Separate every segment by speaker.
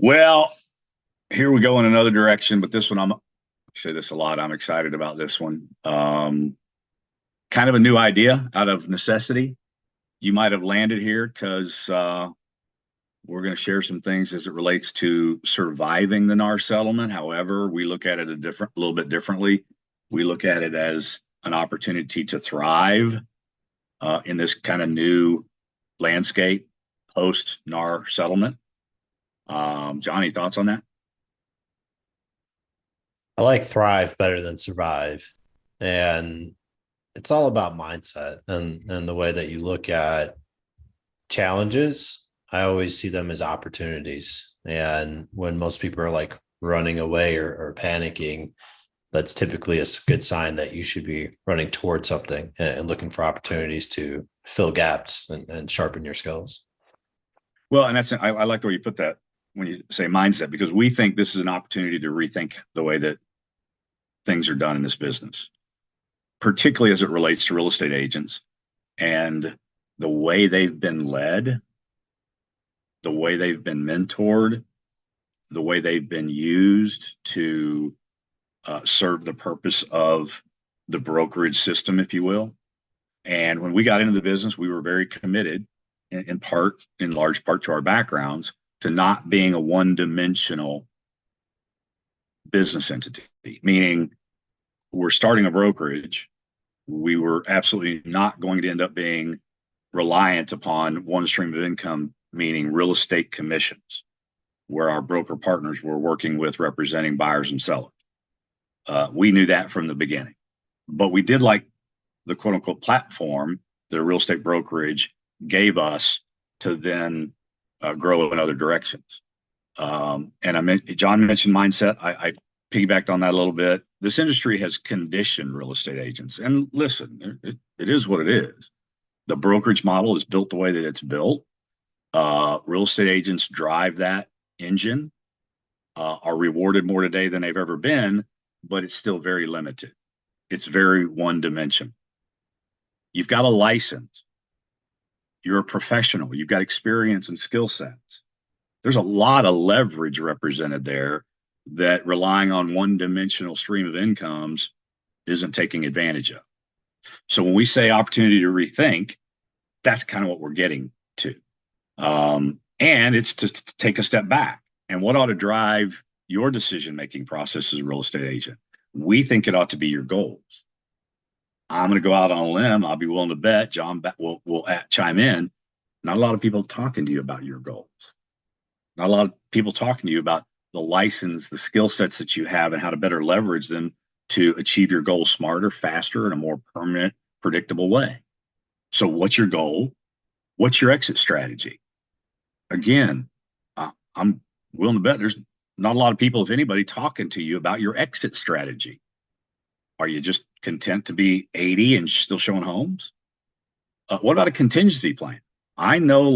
Speaker 1: Well, here we go in another direction, but this one I say this a lot. I'm excited about this one. Kind of a new idea out of necessity. You might have landed here because we're going to share some things as it relates to surviving the NAR settlement. However, we look at it a little bit differently. We look at it as an opportunity to thrive in this kind of new landscape post NAR settlement. Johnny, thoughts on that?
Speaker 2: I like thrive better than survive. And it's all about mindset and the way that you look at challenges. I always see them as opportunities. And when most people are like running away or panicking, that's typically a good sign that you should be running towards something and looking for opportunities to fill gaps and sharpen your skills.
Speaker 1: Well, and I like the way you put that when you say mindset, because we think this is an opportunity to rethink the way that things are done in this business, particularly as it relates to real estate agents and the way they've been led, the way they've been mentored, the way they've been used to serve the purpose of the brokerage system, if you will. And when we got into the business, we were very committed, in large part to our backgrounds, to not being a one dimensional business entity, meaning we're starting a brokerage. We were absolutely not going to end up being reliant upon one stream of income, meaning real estate commissions, where our broker partners were working with representing buyers and sellers. We knew that from the beginning, but we did like the quote unquote platform the real estate brokerage gave us to then grow in other directions. John mentioned mindset. I piggybacked on that a little bit. This industry has conditioned real estate agents. And listen, it is what it is. The brokerage model is built the way that it's built. Real estate agents drive that engine, are rewarded more today than they've ever been, but it's still very limited. It's very one dimension. You've got a license. You're a professional. You've got experience and skill sets. There's a lot of leverage represented there that relying on one dimensional stream of incomes isn't taking advantage of. So when we say opportunity to rethink, that's kind of what we're getting to. And it's to take a step back. And what ought to drive your decision making process as a real estate agent? We think it ought to be your goals. I'm going to go out on a limb. I'll be willing to bet. John will chime in. Not a lot of people talking to you about your goals. Not a lot of people talking to you about the license, the skill sets that you have, and how to better leverage them to achieve your goals smarter, faster, in a more permanent, predictable way. So, what's your goal? What's your exit strategy? Again, I'm willing to bet there's not a lot of people, if anybody, talking to you about your exit strategy. Are you just content to be 80 and still showing homes? What about a contingency plan? I know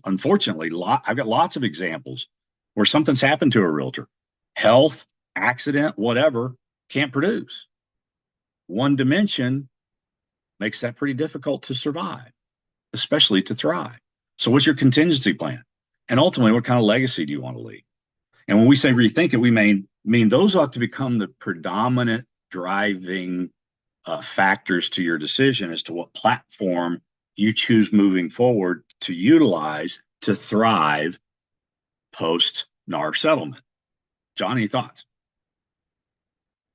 Speaker 1: unfortunately, I've got lots of examples where something's happened to a realtor, health, accident, whatever, can't produce. One dimension makes that pretty difficult to survive, especially to thrive. So what's your contingency plan? And ultimately, what kind of legacy do you want to leave? And when we say rethink it, we mean those ought to become the predominant driving factors to your decision as to what platform you choose moving forward to utilize to thrive post NAR settlement. John, any thoughts?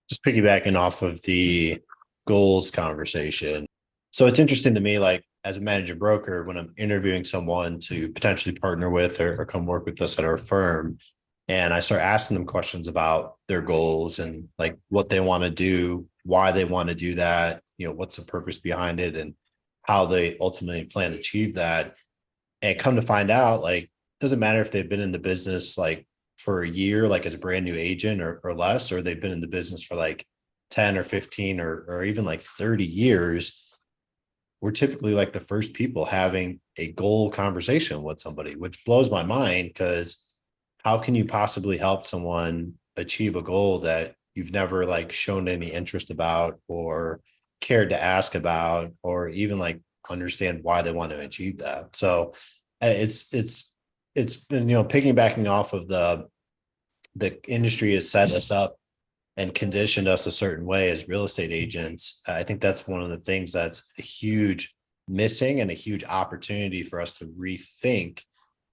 Speaker 2: Just piggybacking off of the goals conversation. So it's interesting to me, like as a manager broker, when I'm interviewing someone to potentially partner with or come work with us at our firm, and I start asking them questions about their goals and like what they want to do, why they want to do that, what's the purpose behind it, and how they ultimately plan to achieve that. And come to find out, like, doesn't matter if they've been in the business like for a year, like as a brand new agent or less, or they've been in the business for like 10 or 15 or even like 30 years. We're typically like the first people having a goal conversation with somebody, which blows my mind because how can you possibly help someone achieve a goal that you've never like shown any interest about or cared to ask about or even like understand why they want to achieve that? So it's it's been, piggybacking off of the industry has set us up and conditioned us a certain way as real estate agents. I think that's one of the things that's a huge missing and a huge opportunity for us to rethink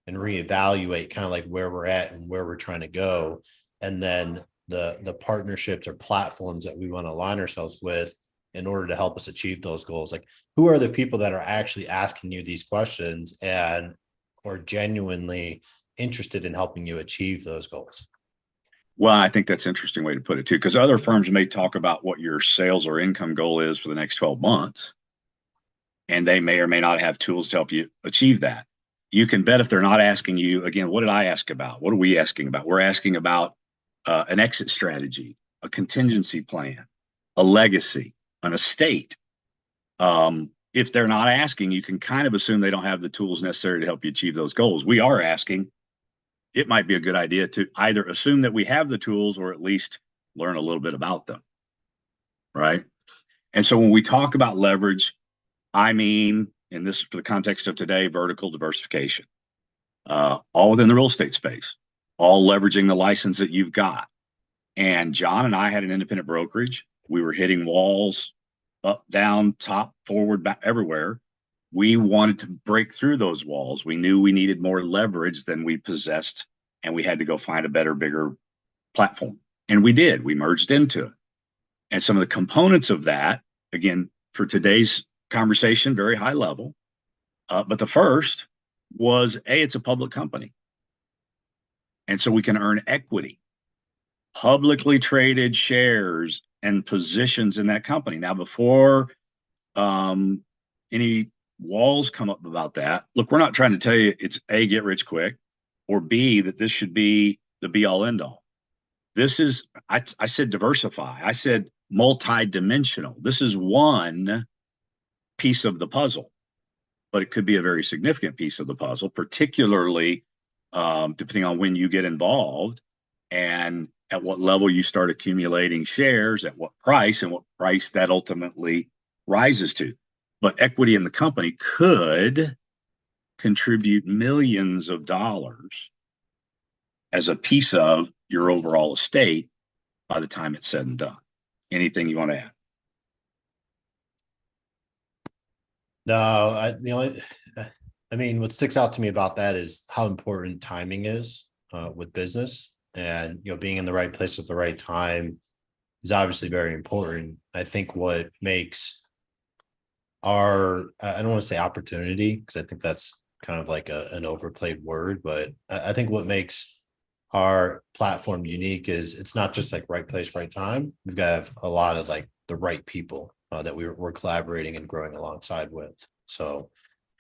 Speaker 2: and reevaluate kind of like where we're at and where we're trying to go. And then the partnerships or platforms that we want to align ourselves with in order to help us achieve those goals. Like, who are the people that are actually asking you these questions and or genuinely interested in helping you achieve those goals?
Speaker 1: Well, I think that's an interesting way to put it too, because other firms may talk about what your sales or income goal is for the next 12 months, and they may or may not have tools to help you achieve that. You can bet if they're not asking you, again, what did I ask about? What are we asking about? We're asking about an exit strategy, a contingency plan, a legacy, an estate. If they're not asking, you can kind of assume they don't have the tools necessary to help you achieve those goals. We are asking. It might be a good idea to either assume that we have the tools or at least learn a little bit about them. Right. And so when we talk about leverage, I mean, in this, for the context of today, vertical diversification, all within the real estate space, all leveraging the license that you've got. And John and I had an independent brokerage. We were hitting walls up, down, top, forward, back, everywhere. We wanted to break through those walls. We knew we needed more leverage than we possessed, and we had to go find a better, bigger platform. And we did. We merged into it. And some of the components of that, again, for today's conversation, very high level. But the first was, it's a public company. And so we can earn equity, publicly traded shares and positions in that company. Now, before any walls come up about that, look, we're not trying to tell you it's A, get rich quick, or B, that this should be the be all end all. This is, I said diversify. I said multi-dimensional. This is one piece of the puzzle, but it could be a very significant piece of the puzzle, particularly depending on when you get involved and at what level you start accumulating shares, at what price, and what price that ultimately rises to. But equity in the company could contribute millions of dollars as a piece of your overall estate by the time it's said and done. Anything you want to add?
Speaker 2: No, I mean, what sticks out to me about that is how important timing is with business, and being in the right place at the right time is obviously very important. I think what makes I don't want to say opportunity, because I think that's kind of like an overplayed word, but I think what makes our platform unique is it's not just like right place, right time. We've got to have a lot of like the right people that we're collaborating and growing alongside with. So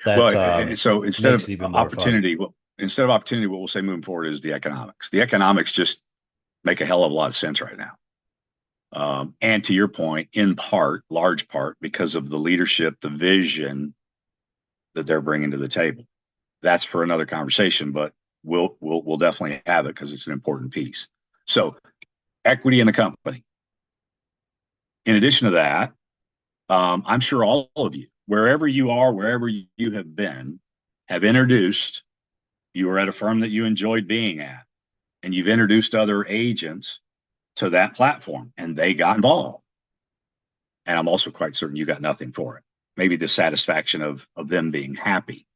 Speaker 2: that
Speaker 1: Well, so instead
Speaker 2: makes
Speaker 1: of
Speaker 2: it even more fun.
Speaker 1: opportunity, what we'll say moving forward is the economics. The economics just make a hell of a lot of sense right now. And to your point, in part, large part, because of the leadership, the vision that they're bringing to the table. That's for another conversation, but we'll definitely have it because it's an important piece. So, equity in the company. In addition to that, I'm sure all of you, wherever you are, wherever you have been, have introduced. You were at a firm that you enjoyed being at, and you've introduced other agents to that platform, and they got involved. And I'm also quite certain you got nothing for it. Maybe the satisfaction of them being happy.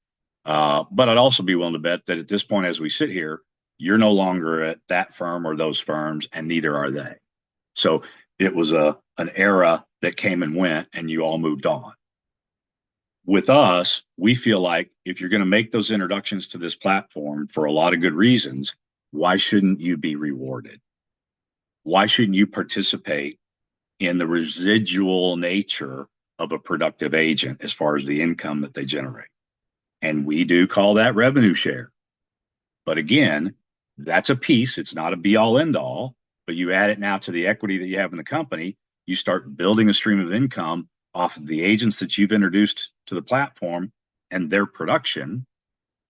Speaker 1: But I'd also be willing to bet that at this point, as we sit here, you're no longer at that firm or those firms, and neither are they. So it was an era that came and went, and you all moved on. With us, we feel like if you're going to make those introductions to this platform for a lot of good reasons, why shouldn't you be rewarded? Why shouldn't you participate in the residual nature of a productive agent as far as the income that they generate? And we do call that revenue share. But again, that's a piece. It's not a be all end all, but you add it now to the equity that you have in the company. You start building a stream of income off of the agents that you've introduced to the platform and their production.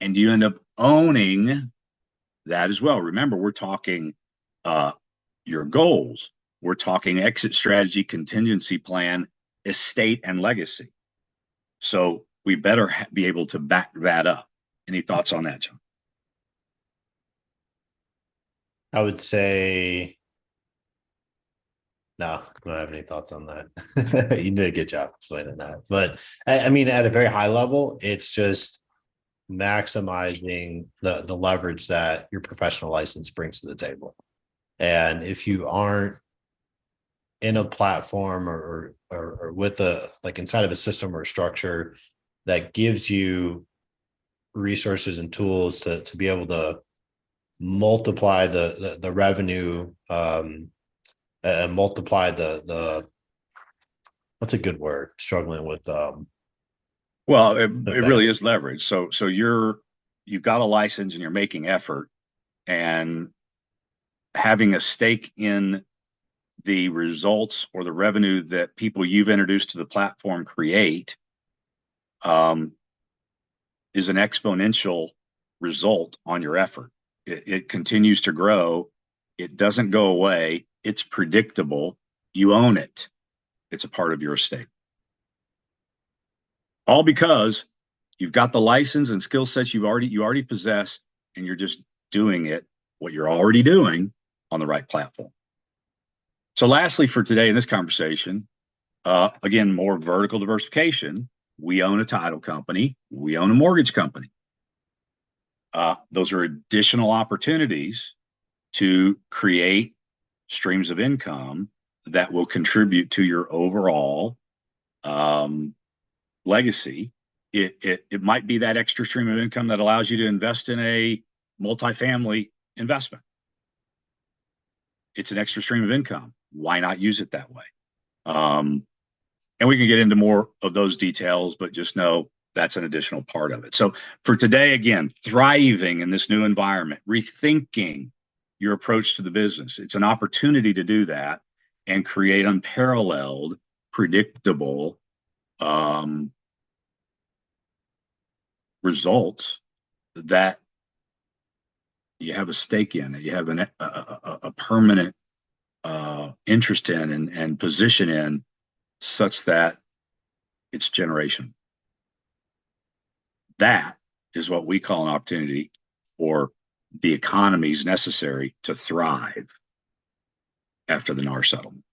Speaker 1: And you end up owning that as well. Remember, we're talking your goals. We're talking exit strategy, contingency plan, estate, and legacy. So we better be able to back that up. Any thoughts on that, John?
Speaker 2: I would say no, I don't have any thoughts on that. You did a good job explaining that. But I mean, at a very high level, it's just maximizing the leverage that your professional license brings to the table. And if you aren't in a platform or with a like inside of a system or a structure that gives you resources and tools to be able to multiply the revenue and multiply the what's a good word, struggling with
Speaker 1: Well, it
Speaker 2: the
Speaker 1: really
Speaker 2: benefit.
Speaker 1: is leverage. So you've got a license and you're making effort, and having a stake in the results or the revenue that people you've introduced to the platform create um, is an exponential result on your effort. It continues to grow. It doesn't go away. It's predictable. You own it. It's a part of your estate. All because you've got the license and skill sets you already possess, and you're just doing it what you're already doing on the right platform. So, lastly, for today in this conversation, again, more vertical diversification. We own a title company. We own a mortgage company. Those are additional opportunities to create streams of income that will contribute to your overall legacy. It might be that extra stream of income that allows you to invest in a multifamily investment. It's an extra stream of income. Why not use it that way? And we can get into more of those details, but just know that's an additional part of it. So for today, again, thriving in this new environment, rethinking your approach to the business. It's an opportunity to do that and create unparalleled, predictable results that you have a stake in, that you have a permanent interest in and position in, such that it's generation. That is what we call an opportunity for the economies necessary to thrive after the NAR settlement.